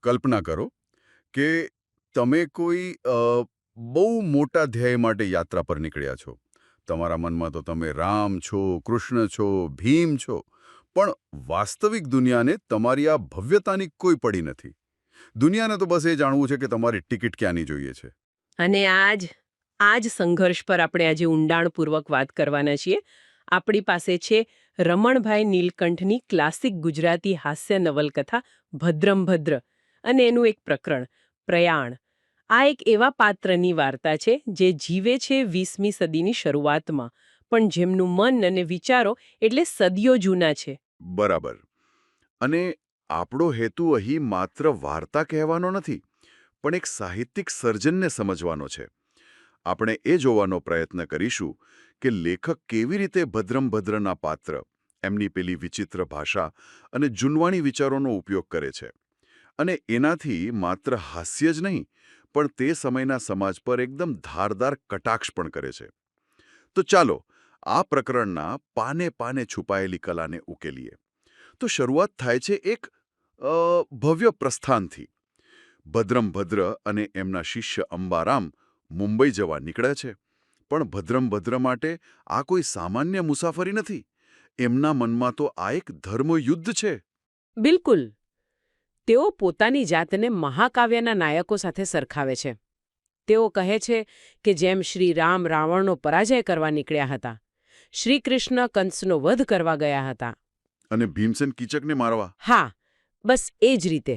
કલ્પના કરો કે તમે કોઈ બહુ મોટા ધ્યેય માટે યાત્રા પર નીકળ્યા છો. તમારા મનમાં તો તમે રામ છો, કૃષ્ણ છો, ભીમ છો, પણ વાસ્તવિક દુનિયાને તમારી આ ભવ્યતાની કોઈ પડી નથી. દુનિયાને તો બસ એ જાણવું છે કે તમારી ટિકિટ ક્યાંની જોઈએ છે. અને આજ સંઘર્ષ પર આપણે આજે ઊંડાણપૂર્વક વાત કરવાના છીએ. આપણી પાસે છે રમણભાઈ નીલકંઠની ક્લાસિક ગુજરાતી હાસ્ય નવલકથા ભદ્રમ ભદ્ર અને એનું એક પ્રકરણ પ્રયાણ. આ એક એવા પાત્રની વાર્તા છે જે જીવે છે 20મી સદીની શરૂઆતમાં, પણ જેમનું મન અને વિચારો એટલે સદીઓ જૂના છે. બરાબર. અને આપણો હેતુ અહીં માત્ર વાર્તા કહેવાનો નથી, પણ એક સાહિત્યિક સર્જનને સમજવાનો છે. આપણે એ જોવાનો પ્રયત્ન કરીશું કે લેખક કેવી રીતે ભદ્રમ ભદ્રના પાત્ર, એમની પેલી વિચિત્ર ભાષા અને જૂનવાણી વિચારોનો ઉપયોગ કરે છે. અને એનાથી માત્ર હાસ્ય જ નહીં, પણ તે સમયના સમાજ પર એકદમ ધારદાર કટાક્ષ પણ કરે છે. તો ચાલો આ પ્રકરણના પાને પાને છુપાયેલી કલાને ઉકેલીએ. તો શરૂઆત થાય છે એક ભવ્ય પ્રસ્થાનથી. ભદ્રમ ભદ્ર અને એમના શિષ્ય અંબારામ મુંબઈ જવા નીકળ્યા છે. પણ ભદ્રમ ભદ્ર માટે આ કોઈ સામાન્ય મુસાફરી નથી. એમના મનમાં તો આ એક ધર્મયુદ્ધ છે. બિલકુલ. તેઓ પોતાની જાતને મહાકાવ્યના નાયકો સાથે સરખાવે છે. તેઓ કહે છે કે જેમ શ્રી રામ રાવણનો પરાજય કરવા નીકળ્યા હતા, શ્રી કૃષ્ણ કંસનો વધ કરવા ગયા હતા. અને ભીમસેન કીચકને મારવા. હા, બસ એ જ રીતે.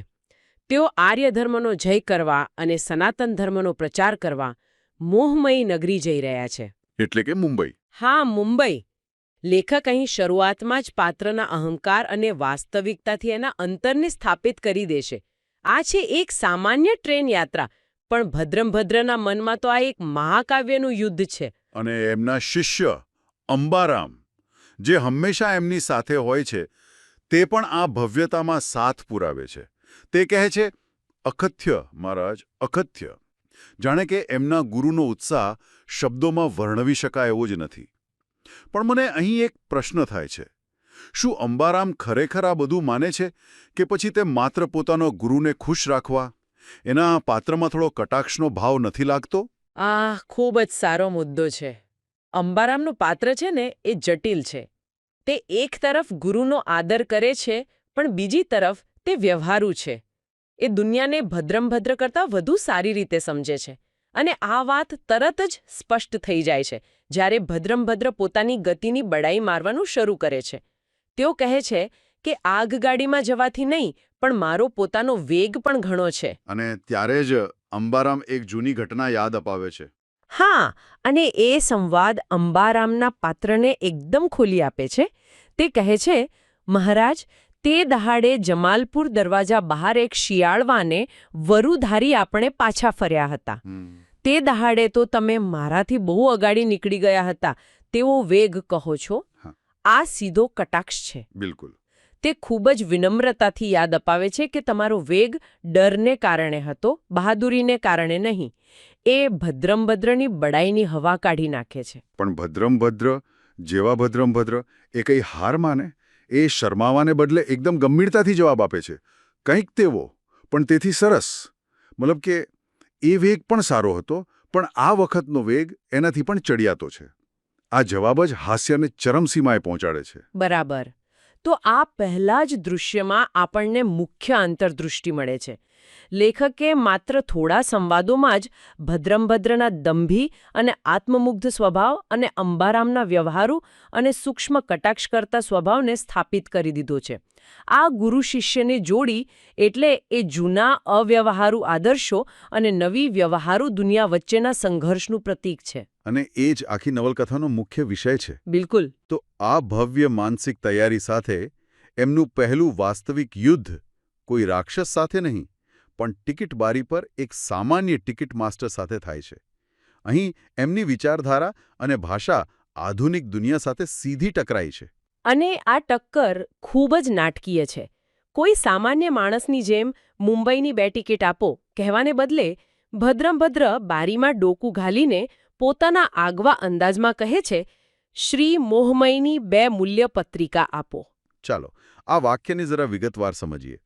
તેઓ આર્ય ધર્મનો જય કરવા અને સનાતન ધર્મનો પ્રચાર કરવા મોહમયી નગરી જઈ રહ્યા છે. એટલે કે મુંબઈ. હા, મુંબઈ. લેખક અહીં શરૂઆતમાં જ પાત્રના અહંકાર અને વાસ્તવિકતાથી એના અંતરને સ્થાપિત કરી દેશે. આ છે એક સામાન્ય ટ્રેન યાત્રા, પણ ભદ્રમ ભદ્રના મનમાં તો આ એક મહાકાવ્યનું યુદ્ધ છે. અને એમના શિષ્ય અંબારામ, જે હંમેશા એમની સાથે હોય છે, તે પણ આ ભવ્યતામાં સાથ પુરાવે છે. તે કહે છે, અકથ્ય મહારાજ, અકથ્ય. જાણે કે એમના ગુરુનો ઉત્સાહ શબ્દોમાં વર્ણવી શકાય એવો જ નથી. પણ મને અહીં એક પ્રશ્ન થાય છે. શું અંબારામ ખરેખર આ બધું માને છે, કે પછી તે માત્ર પોતાનો ગુરુને ખુશ રાખવા? એના પાત્રમાં થોડો કટાક્ષનો ભાવ નથી લાગતો? આ ખૂબ જ સારો મુદ્દો છે. અંબારામનું પાત્ર છે ને એ જટિલ છે. તે એક તરફ ગુરુનો આદર કરે છે, પણ બીજી તરફ તે વ્યવહારુ છે. એ દુનિયાને ભદ્રમ ભદ્ર કરતાં વધુ સારી રીતે સમજે છે. અને આ વાત તરત જ સ્પષ્ટ થઈ જાય છે જ્યારે ભદ્રમ ભદ્ર પોતાની ગતિની બડાઈ મારવાનું શરૂ કરે છે. તેઓ કહે છે કે આગગાડીમાં જવાથી નહીં, પણ મારો પોતાનો વેગ પણ ઘણો છે. અને ત્યારે જ અંબારામ એક જૂની ઘટના યાદ અપાવે છે. હા, અને એ સંવાદ અંબારામના પાત્રને એકદમ ખોલી આપે છે. તે કહે છે, મહારાજ, તે દહાડે જમાલપુર દરવાજા બહાર એક શિયાળવાને વરુધારી આપણે પાછા ફર્યા હતા. તે દહાડે તો તમે મારાથી બહુ અગાડી નીકળી ગયા હતા તેવો વેગ કહો છો. આ સીધો કટાક્ષ છે. બિલકુલ. તે ખૂબ જ વિનમ્રતાથી યાદ અપાવે છે કે તમારો વેગ ડરને કારણે હતો, બહાદુરીને કારણે નહીં. એ ભદ્રમ ભદ્રની બડાઈની હવા કાઢી નાખે છે. પણ ભદ્રમ ભદ્ર જેવા ભદ્રમ ભદ્ર એ કંઈ હાર માને? એ શરમાવાને બદલે એકદમ ગંભીરતાથી જવાબ આપે છે. કંઈક તેવો, પણ તેથી સરસ. મતલબ કે એ વેગ પણ સારો હતો, પણ આ વખતનો વેગ એનાથી પણ ચડિયાતો છે. આ જવાબ જ હાસ્યને ચરમસીમાએ પહોંચાડે છે. બરાબર. તો આ પહેલા જ દૃશ્યમાં આપણને મુખ્ય અંતર્દૃષ્ટિ મળે છે. લેખકે માત્ર થોડા સંવાદોમાં જ ભદ્રમ ભદ્રના દંભી અને આત્મમુગ્ધ સ્વભાવ અને અંબારામના વ્યવહારુ અને સૂક્ષ્મ કટાક્ષ કરતા સ્વભાવને સ્થાપિત કરી દીધો છે. આ ગુરુ શિષ્યની જોડી એટલે એ જૂના અવ્યવહારુ આદર્શો અને નવી વ્યવહારુ દુનિયા વચ્ચેના સંઘર્ષનું પ્રતીક છે. અને એ જ આખી નવલકથાનો મુખ્ય વિષય છે. બિલકુલ. તો આ ભવ્ય માનસિક તૈયારી સાથે એમનું પહેલું વાસ્તવિક યુદ્ધ કોઈ રાક્ષસ સાથે નહીં, પણ ટિકિટ બારી પર એક સામાન્ય ટિકિટ માસ્ટર સાથે થાય છે. અહીં એમની વિચારધારા અને ભાષા આધુનિક દુનિયા સાથે સીધી ટકરાઈ છે. અને આ ટક્કર ખૂબ જ નાટકીય છે. કોઈ સામાન્ય માણસની જેમ મુંબઈની 2 ટિકિટ આપો કહેવાને બદલે ભદ્રમ ભદ્ર બારીમાં ડોકું ઘાલીને પોતાના આગવા અંદાજમાં કહે છે, શ્રી મોહમયની 2 મૂલ્ય પત્રિકા આપો. ચાલો આ વાક્યને જરા વિગતવાર સમજીએ.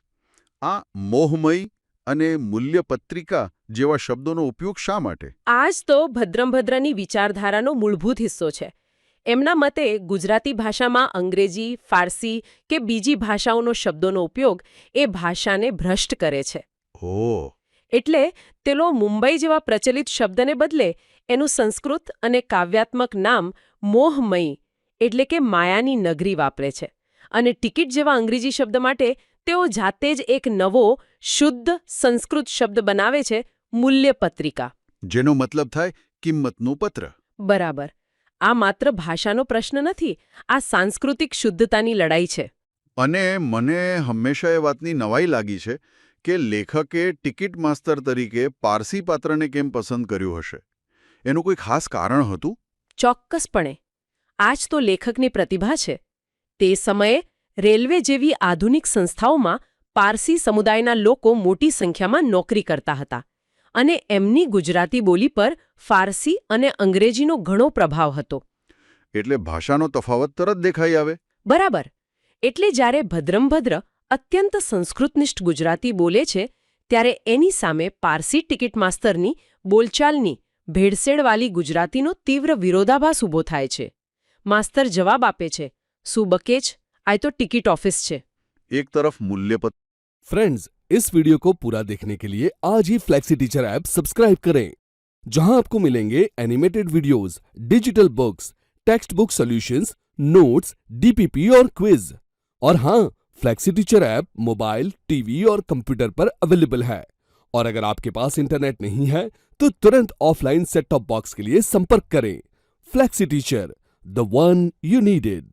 આ મોહમય અને મૂલ્યપત્રિકા જેવા શબ્દોનો ઉપયોગ શા માટે? આ જ તો ભદ્રંભદ્રની વિચારધારાનો મૂળભૂત હિસ્સો છે. એમના મતે ગુજરાતી ભાષામાં અંગ્રેજી, ફારસી કે બીજી ભાષાઓનો શબ્દોનો ઉપયોગ એ ભાષાને ભ્રષ્ટ કરે છે. ઓહ, એટલે તેલો મુંબઈ જેવા પ્રચલિત શબ્દને બદલે એનું સંસ્કૃત અને કાવ્યાત્મક નામ મોહમયી એટલે કે માયાની નગરી વાપરે છે. અને ટિકિટ જેવા અંગ્રેજી શબ્દ માટે તેઓ જાતે જ એક નવો શુદ્ધ સંસ્કૃત શબ્દ બનાવે છે, મૂલ્યપત્રિકા. જેનો મતલબ થાય કિંમતનું પત્ર. બરાબર. આ માત્ર ભાષાનો પ્રશ્ન નથી, આ સાંસ્કૃતિક શુદ્ધતાની લડાઈ છે. અને મને હંમેશા એ વાતની નવાઈ લાગી છે કે લેખકે ટિકિટ માસ્તર તરીકે પારસી પાત્રને કેમ પસંદ કર્યું હશે? એનું કોઈ ખાસ કારણ હતું? ચોક્કસપણે. આ જ તો લેખકની પ્રતિભા છે. તે સમયે રેલવે જેવી આધુનિક સંસ્થાઓમાં પારસી સમુદાયના લોકો મોટી સંખ્યામાં નોકરી કરતા હતા. અને એમની ગુજરાતી બોલી પર ફારસી અને અંગ્રેજીનો ઘણો પ્રભાવ હતો. એટલે ભાષાનો તફાવત તરત દેખાઈ આવે. બરાબર. એટલે જ્યારે ભદ્રંભદ્ર અત્યંત સંસ્કૃતનિષ્ઠ ગુજરાતી બોલે છે, ત્યારે એની સામે પારસી ટિકિટ માસ્તરની બોલચાલની ભેળસેળવાળી ગુજરાતીનો તીવ્ર વિરોધાભાસ ઊભો થાય છે. માસ્તર જવાબ આપે છે, શું બકેજ, આ તો ટિકિટ ઓફિસ છે. એક તરફ મૂલ્યપત્ર. फ्रेंड्स, इस वीडियो को पूरा देखने के लिए आज ही फ्लेक्सी टीचर ऐप सब्सक्राइब करें, जहां आपको मिलेंगे animated videos, digital books, text book solutions, notes, DPP और क्विज. और हाँ, flexi teacher app mobile, TV और कंप्यूटर पर अवेलेबल है. और अगर आपके पास इंटरनेट नहीं है तो तुरंत ऑफलाइन सेट टॉप बॉक्स के लिए संपर्क करें. Flexi teacher, the one you needed.